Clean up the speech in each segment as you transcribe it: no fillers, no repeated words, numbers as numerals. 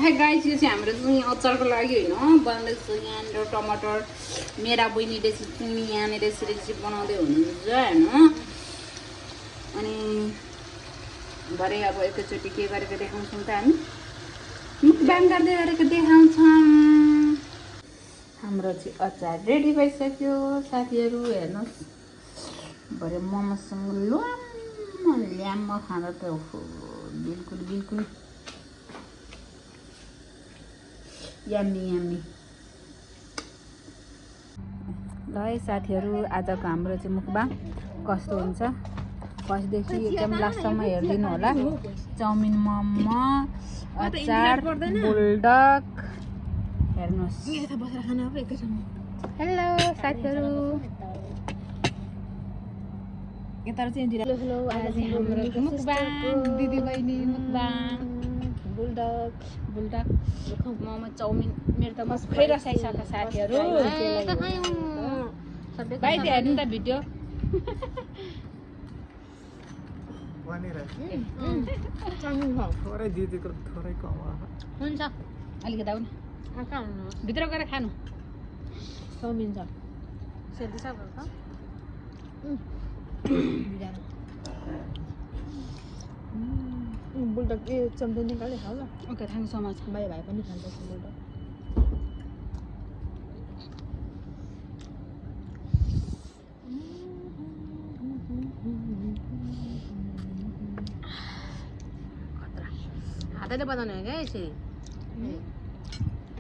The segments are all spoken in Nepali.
है गाइस, यो चाहिँ हाम्रो चाहिँ अचारको लागि होइन बन्दैछ। यहाँनिर टमाटर मेरा बहिनीले चाहिँ यहाँनिर यसरी चाहिँ बनाउँदै हुनुहुन्छ होइन। अनि भरे अब एकैचोटि के गरेको देखाउँछौँ त हामी, मुखबाङ गर्दै गरेको देखाउँछौँ। हाम्रो चाहिँ अचार रेडी भइसक्यो साथीहरू, हेर्नुहोस्। भरे मोमोसँग ल्याम्म खाँदा त बिल्कुल बिल्कुल यम्मी यम्मी। ल है साथीहरू, आजको हाम्रो चाहिँ मुखबाङ कस्तो हुन्छ फर्स्टदेखि एकदम लास्टसम्म हेरिदिनु होला। चाउमिन, मोमो, अचार, बुल्डक हेर्नुहोस्। हेलो साथीहरू, मुखबाङ दिदी बहिनी मुखबाङ। बुल्डक मोमो, चाउमिन मेरो त मुखै रसाइसक्यो साथीहरू। भाइ त्यो हेर्नु त भिडियो। हुन्छ अलिकति आउनु भित्र गएर खानु। चाउमिन छ बुल्डक चम्चा निकाल्दै खाऊ ल। Okay, thank so much. भाइ पनि खान्छ बुल्डक। हातले बनाउने हो क्या यसरी,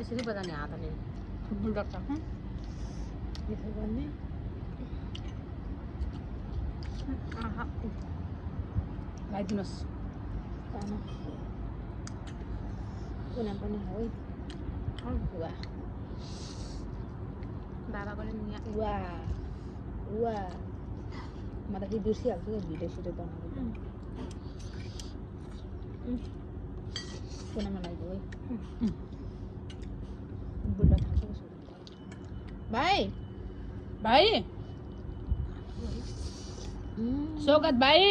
यसरी बनाउने हातले बुल्डक छ यसो गर्ने। लगाइदिनुहोस् सानो कुना पनि हो है। वाह बाबाकोले नि वाह वाह, म त फेरि बिर्सिहाल्छु क्या भिडियो सिडियो बनाएको। कुनामा लगाइदियो है बुल्डक खान्छ कसो। भाइ सौगात भाइ,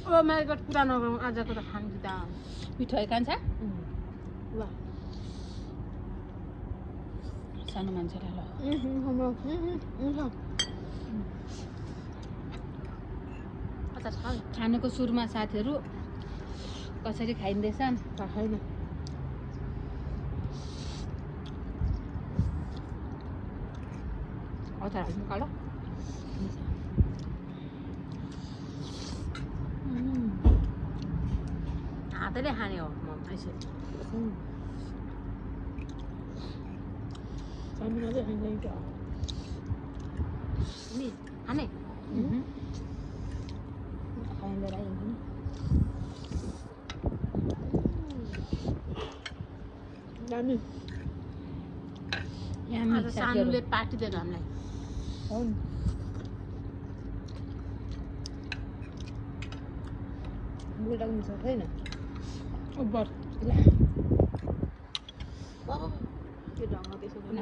ओ माई गड, कुरा नगरौँ आजको त खान्छु त। मिठो खान्छ वाह सानो मान्छेलाई। ल खानुको सुरुमा साथीहरू कसरी खाइँदैछ छैन। अचार हाल्नु कालो हातले खाने हो म यसरी। खाने सानोले पार्टिदिएको हामीलाई। बुल्डक मिल्छ छैन ओबर त्यो ढङ्ग त्यसो गर्न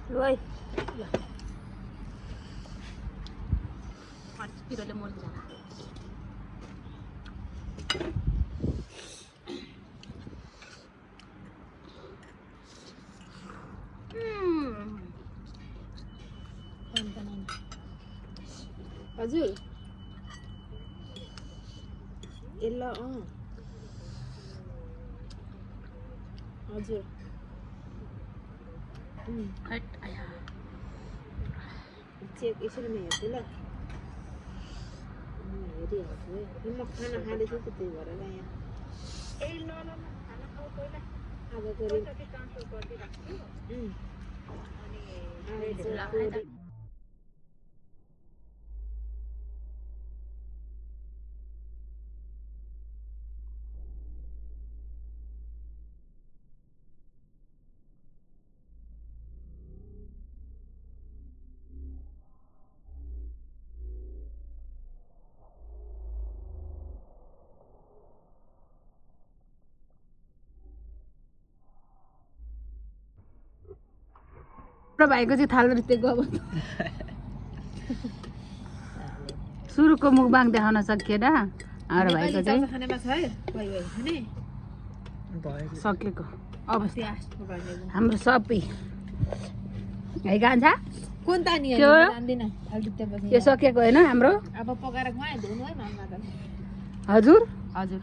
ल है पिरोले मर्छ। हजुर यसलाई हजुर हट आया चेक यसरी नै हेर्छु ल। हेरिहाल्छु है, म खाना खाँदैछु त त्यही भएर ल। यहाँ आज र भाइको चाहिँ थाल नृत्यको अब सुरुको मुखबाङ देखाउन सकिएन हाम्रो भाइको चाहिँ सकेको अवस्था हाम्रो सबै है कान्छा कुन तानी के हो? जान्दिन थालटुक्टेपछि यो सकेको होइन हाम्रो अब पकाएर खुवाए धुनु है मामा त हजुर हजुर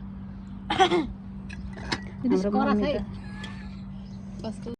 हाम्रो मम्मी त कस्तो